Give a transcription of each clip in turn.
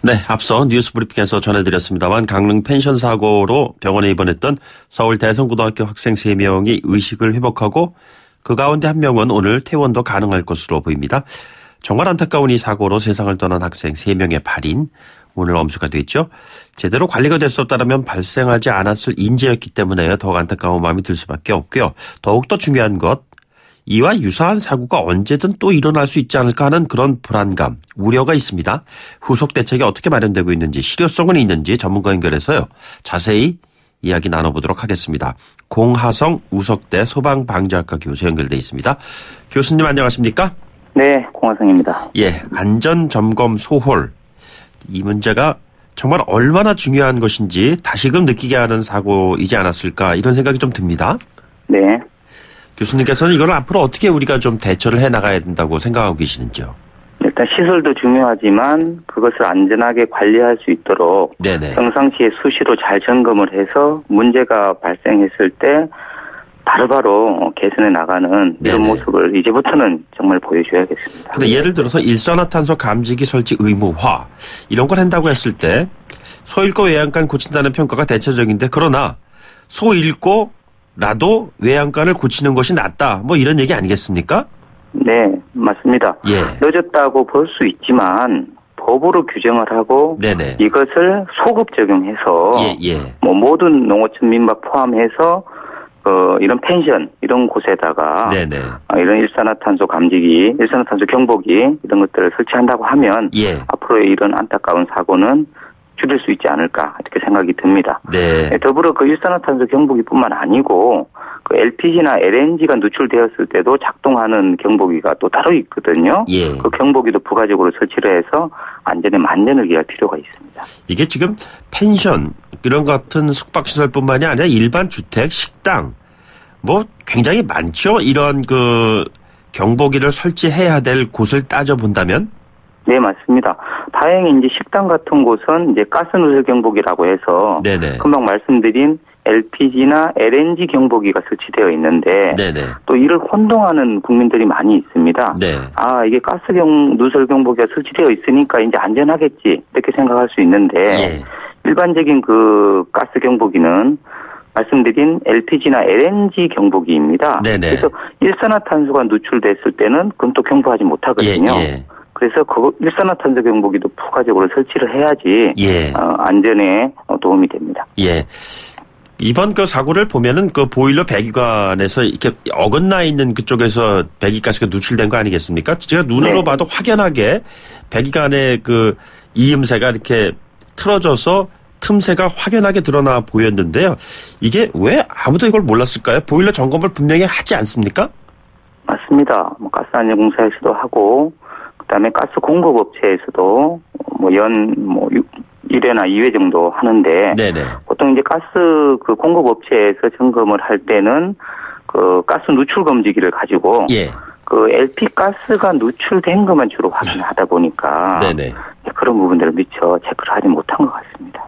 네, 앞서 뉴스 브리핑에서 전해드렸습니다만 강릉 펜션 사고로 병원에 입원했던 서울 대성고등학교 학생 3명이 의식을 회복하고 그 가운데 한 명은 오늘 퇴원도 가능할 것으로 보입니다. 정말 안타까운 이 사고로 세상을 떠난 학생 3명의 발인 오늘 엄수가 됐죠. 제대로 관리가 됐었다면 발생하지 않았을 인재였기 때문에 더욱 안타까운 마음이 들 수밖에 없고요. 더욱더 중요한 것, 이와 유사한 사고가 언제든 또 일어날 수 있지 않을까 하는 그런 불안감, 우려가 있습니다. 후속 대책이 어떻게 마련되고 있는지, 실효성은 있는지 전문가 연결해서요. 자세히 이야기 나눠보도록 하겠습니다. 공하성 우석대 소방방재학과 교수 연결돼 있습니다. 교수님 안녕하십니까? 네, 공하성입니다. 예, 안전점검 소홀. 이 문제가 정말 얼마나 중요한 것인지 다시금 느끼게 하는 사고이지 않았을까 이런 생각이 좀 듭니다. 네. 교수님께서는 이걸 앞으로 어떻게 우리가 좀 대처를 해나가야 된다고 생각하고 계시는지요? 일단 시설도 중요하지만 그것을 안전하게 관리할 수 있도록 네네. 평상시에 수시로 잘 점검을 해서 문제가 발생했을 때 바로바로 개선해 나가는 이런 모습을 이제부터는 정말 보여줘야겠습니다. 근데 예를 들어서 일산화탄소 감지기 설치 의무화 이런 걸 한다고 했을 때 소 잃고 외양간 고친다는 평가가 대체적인데 그러나 소 잃고라도 외양간을 고치는 것이 낫다 뭐 이런 얘기 아니겠습니까? 네, 맞습니다. 예. 늦었다고 볼 수 있지만 법으로 규정을 하고 네네. 이것을 소급 적용해서 뭐 모든 농어촌 민박 포함해서 이런 펜션 이런 곳에다가 네네. 이런 일산화탄소 감지기, 일산화탄소 경보기 이런 것들을 설치한다고 하면 앞으로의 이런 안타까운 사고는 줄일 수 있지 않을까 이렇게 생각이 듭니다. 네. 더불어 그 일산화탄소 경보기뿐만 아니고 그 LPG나 LNG가 누출되었을 때도 작동하는 경보기가 또 따로 있거든요. 예. 그 경보기도 부가적으로 설치를 해서 안전에 만전을 기할 필요가 있습니다. 이게 지금 펜션 이런 같은 숙박시설뿐만이 아니라 일반 주택, 식당 뭐 굉장히 많죠. 이런 그 경보기를 설치해야 될 곳을 따져본다면? 네, 맞습니다. 다행히 이제 식당 같은 곳은 이제 가스 누설 경보기라고 해서 네네. 금방 말씀드린 LPG나 LNG 경보기가 설치되어 있는데 네네. 또 이를 혼동하는 국민들이 많이 있습니다. 네. 이게 가스 누설 경보기가 설치되어 있으니까 이제 안전하겠지 이렇게 생각할 수 있는데 일반적인 그 가스 경보기는 말씀드린 LPG나 LNG 경보기입니다. 네네. 그래서 일산화탄소가 누출됐을 때는 그건 또 경보하지 못하거든요. 그래서 그 일산화탄소 경보기도 부가적으로 설치를 해야지 안전에 도움이 됩니다. 예. 이번 그 사고를 보면은 그 보일러 배기관에서 이렇게 어긋나 있는 그쪽에서 배기가스가 누출된 거 아니겠습니까? 제가 눈으로 봐도 확연하게 배기관의 그 이음새가 이렇게 틀어져서 틈새가 확연하게 드러나 보였는데요. 이게 왜 아무도 이걸 몰랐을까요? 보일러 점검을 분명히 하지 않습니까? 맞습니다. 뭐 가스안전공사에서도 하고 그다음에 가스 공급업체에서도 뭐 1회나 2회 정도 하는데 네네. 보통 이제 가스 그 공급업체에서 점검을 할 때는 그 가스 누출 검지기를 가지고 그 LP 가스가 누출된 것만 주로 확인하다 보니까 그런 부분들을 미처 체크를 하지 못한 것 같습니다.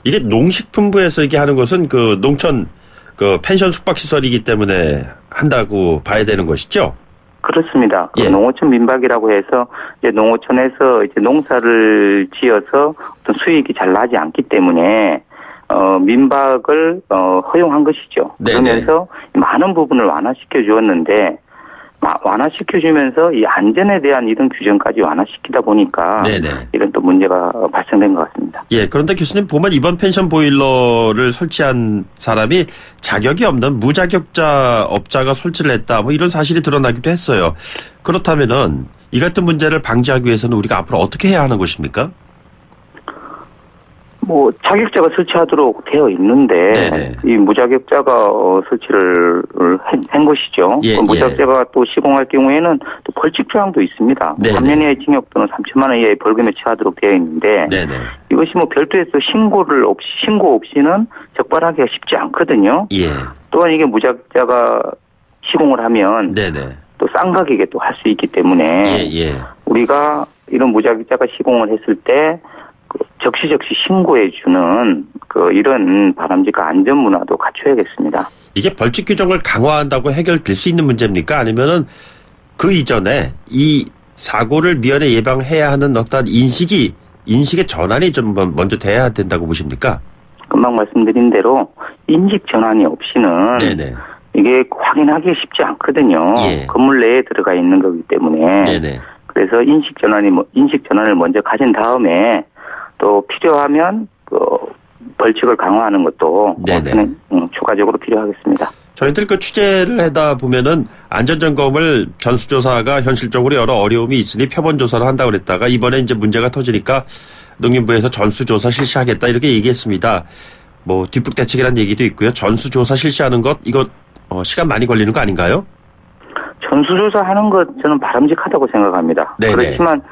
이게 농식품부에서 이게 하는 것은 그 농촌 그 펜션 숙박시설이기 때문에 한다고 봐야 되는 것이죠? 그렇습니다. 농어촌 민박이라고 해서 이제 농어촌에서 이제 농사를 지어서 어떤 수익이 잘 나지 않기 때문에 민박을 허용한 것이죠. 그러면서 많은 부분을 완화시켜 주었는데 완화시켜 주면서 이 안전에 대한 이런 규정까지 완화시키다 보니까 이런 또 문제가 발생된 것 같습니다. 예, 그런데 교수님 보면 이번 펜션 보일러를 설치한 사람이 자격이 없는 무자격자 업자가 설치를 했다 뭐 이런 사실이 드러나기도 했어요. 그렇다면은 이 같은 문제를 방지하기 위해서는 우리가 앞으로 어떻게 해야 하는 것입니까? 뭐 자격자가 설치하도록 되어 있는데 이 무자격자가 설치를 한 것이죠. 무자격자가 또 시공할 경우에는 또 벌칙 조항도 있습니다. 3년 이하의 징역 또는 3천만 원 이하의 벌금에 처하도록 되어 있는데 이것이 뭐 별도에서 신고 없이는 적발하기가 쉽지 않거든요. 또한 이게 무자격자가 시공을 하면 또 싼 가격에 또 할 수 있기 때문에 우리가 이런 무자격자가 시공을 했을 때 적시적시 신고해주는 이런 바람직한 안전 문화도 갖춰야겠습니다. 이게 벌칙 규정을 강화한다고 해결될 수 있는 문제입니까? 아니면은 그 이전에 이 사고를 미연에 예방해야 하는 어떤 인식이 인식의 전환이 좀 먼저 돼야 된다고 보십니까? 금방 말씀드린 대로 인식 전환이 없이는 네네. 이게 확인하기 쉽지 않거든요. 예. 건물 내에 들어가 있는 거기 때문에. 네네. 그래서 인식 전환을 먼저 가진 다음에 또 필요하면 그 벌칙을 강화하는 것도 저는 추가적으로 필요하겠습니다. 저희들 그 취재를 하다 보면은 안전점검을 전수조사가 현실적으로 여러 어려움이 있으니 표본조사를 한다고 그랬다가 이번에 이제 문제가 터지니까 농림부에서 전수조사 실시하겠다 이렇게 얘기했습니다. 뭐 뒷북대책이라는 얘기도 있고요. 전수조사 실시하는 것 이거 시간 많이 걸리는 거 아닌가요? 전수조사하는 것 저는 바람직하다고 생각합니다. 네네. 그렇지만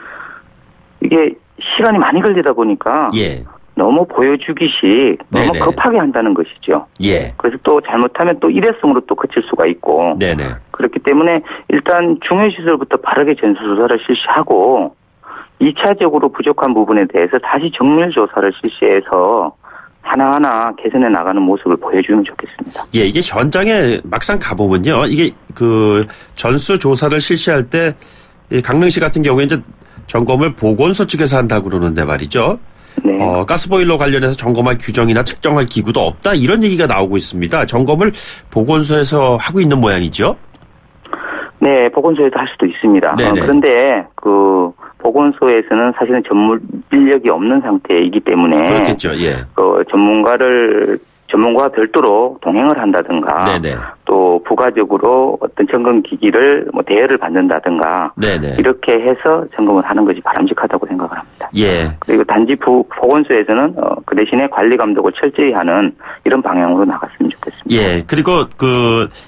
이게 시간이 많이 걸리다 보니까 예. 너무 보여주기식 너무 급하게 한다는 것이죠. 예. 그래서 또 잘못하면 또 일회성으로 또 그칠 수가 있고 네네. 그렇기 때문에 일단 중요시설부터 바르게 전수조사를 실시하고 2차적으로 부족한 부분에 대해서 다시 정밀조사를 실시해서 하나하나 개선해 나가는 모습을 보여주면 좋겠습니다. 예, 이게 현장에 막상 가보면요. 이게 그 전수조사를 실시할 때 강릉시 같은 경우에 이제 점검을 보건소 측에서 한다고 그러는데 말이죠. 네. 가스보일러 관련해서 점검할 규정이나 측정할 기구도 없다 이런 얘기가 나오고 있습니다. 점검을 보건소에서 하고 있는 모양이죠? 네, 보건소에서 할 수도 있습니다. 그런데 그 보건소에서는 사실은 전문 인력이 없는 상태이기 때문에 그렇겠죠. 예. 그 전문가와 별도로 동행을 한다든가 네네. 또 부가적으로 어떤 점검 기기를 대여를 받는다든가 네네. 이렇게 해서 점검을 하는 것이 바람직하다고 생각을 합니다. 예. 그리고 단지 보건소에서는 그 대신에 관리 감독을 철저히 하는 이런 방향으로 나갔으면 좋겠습니다. 예. 그리고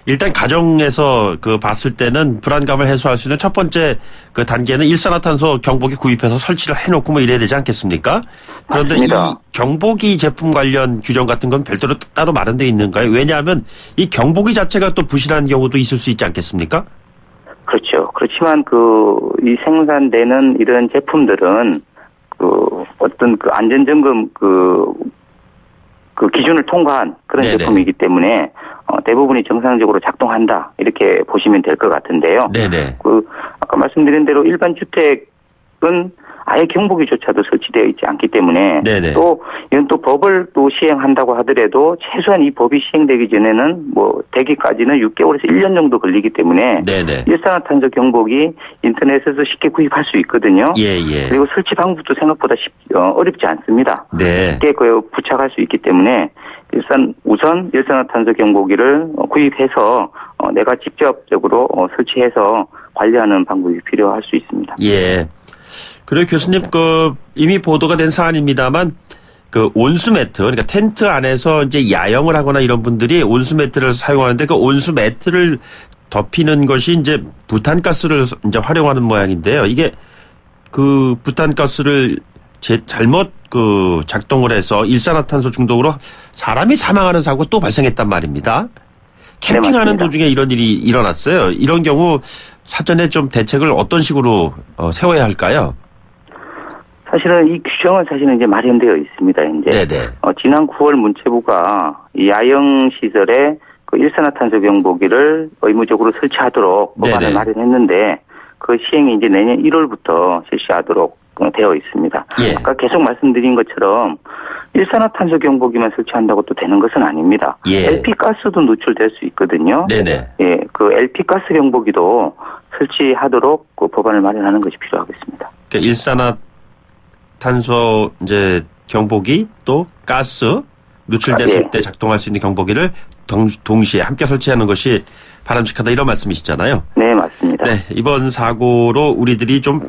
일단 가정에서 봤을 때는 불안감을 해소할 수 있는 첫 번째 그 단계는 일산화탄소 경보기 구입해서 설치를 해놓고 뭐 이래야 되지 않겠습니까? 그런데 맞습니다. 이 경보기 제품 관련 규정 같은 건 별도로 따로 마련되어 있는가요? 왜냐하면 이 경보기 자체가 또 부실한 경우도 있을 수 있지 않겠습니까? 그렇죠. 그렇지만 이 생산되는 이런 제품들은 어떤 안전점검 기준을 통과한 그런 네네. 제품이기 때문에 대부분이 정상적으로 작동한다 이렇게 보시면 될 것 같은데요. 네네. 아까 말씀드린 대로 일반 주택은 아예 경보기조차도 설치되어 있지 않기 때문에 네네. 이건 또 법을 또 시행한다고 하더라도 최소한 이 법이 시행되기 전에는 되기까지는 6개월에서 1년 정도 걸리기 때문에 네네. 일산화탄소 경보기 인터넷에서 쉽게 구입할 수 있거든요. 예예. 그리고 설치 방법도 생각보다 어렵지 않습니다. 네. 쉽게 부착할 수 있기 때문에 우선 일산화탄소 경보기를 구입해서 내가 직접적으로 설치해서 관리하는 방법이 필요할 수 있습니다. 예. 그리고 교수님 이미 보도가 된 사안입니다만 온수 매트 그러니까 텐트 안에서 이제 야영을 하거나 이런 분들이 온수 매트를 사용하는데 그 온수 매트를 덮이는 것이 이제 부탄가스를 이제 활용하는 모양인데요. 이게 부탄가스를 잘못 작동을 해서 일산화탄소 중독으로 사람이 사망하는 사고가 또 발생했단 말입니다. 캠핑하는 도중에 이런 일이 일어났어요. 이런 경우 사전에 좀 대책을 어떤 식으로 세워야 할까요? 사실은 이 규정은 이제 마련되어 있습니다. 이제 네네. 지난 9월 문체부가 이 야영 시설에 일산화탄소 경보기를 의무적으로 설치하도록 법안을 마련했는데 그 시행이 이제 내년 1월부터 실시하도록 되어 있습니다. 예. 아까 계속 말씀드린 것처럼 일산화탄소 경보기만 설치한다고 또 되는 것은 아닙니다. 예. LP 가스도 노출될 수 있거든요. 네네. 예, LP 가스 경보기도 설치하도록 법안을 마련하는 것이 필요하겠습니다. 그러니까 일산화탄소 이제 경보기 또 가스 노출됐을 때 작동할 수 있는 경보기를 동시에 함께 설치하는 것이 바람직하다 이런 말씀이시잖아요. 네, 맞습니다. 네, 이번 사고로 우리들이 좀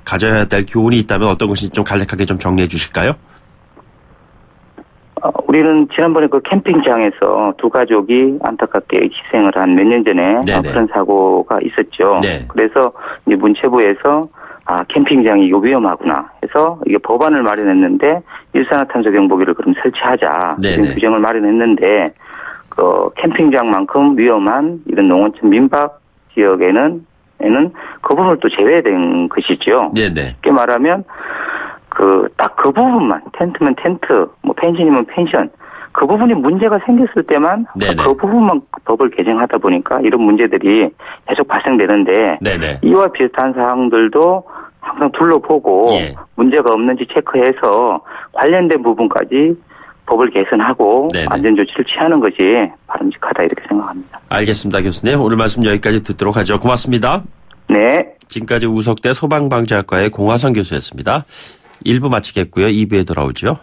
가져야 될 교훈이 있다면 어떤 것인지 좀 간략하게 좀 정리해 주실까요? 우리는 지난번에 캠핑장에서 두 가족이 안타깝게 희생을 한 몇 년 전에 그런 사고가 있었죠. 네. 그래서 이제 문체부에서 캠핑장이 이거 위험하구나 해서 이게 법안을 마련했는데 일산화탄소 경보기를 그럼 설치하자 이런 규정을 마련했는데 캠핑장만큼 위험한 이런 농어촌 민박 지역에는 그 부분을 또 제외된 것이죠. 네네. 쉽게 말하면 딱 그 부분만 텐트면 텐트, 펜션이면 펜션 그 부분이 문제가 생겼을 때만 그 부분만 법을 개정하다 보니까 이런 문제들이 계속 발생되는데 이와 비슷한 사항들도 항상 둘러보고 예. 문제가 없는지 체크해서 관련된 부분까지 법을 개선하고 네네. 안전조치를 취하는 것이 바람직하다 이렇게 생각합니다. 알겠습니다. 교수님. 오늘 말씀 여기까지 듣도록 하죠. 고맙습니다. 네. 지금까지 우석대 소방방재학과의 공화성 교수였습니다. 1부 마치겠고요. 2부에 돌아오죠.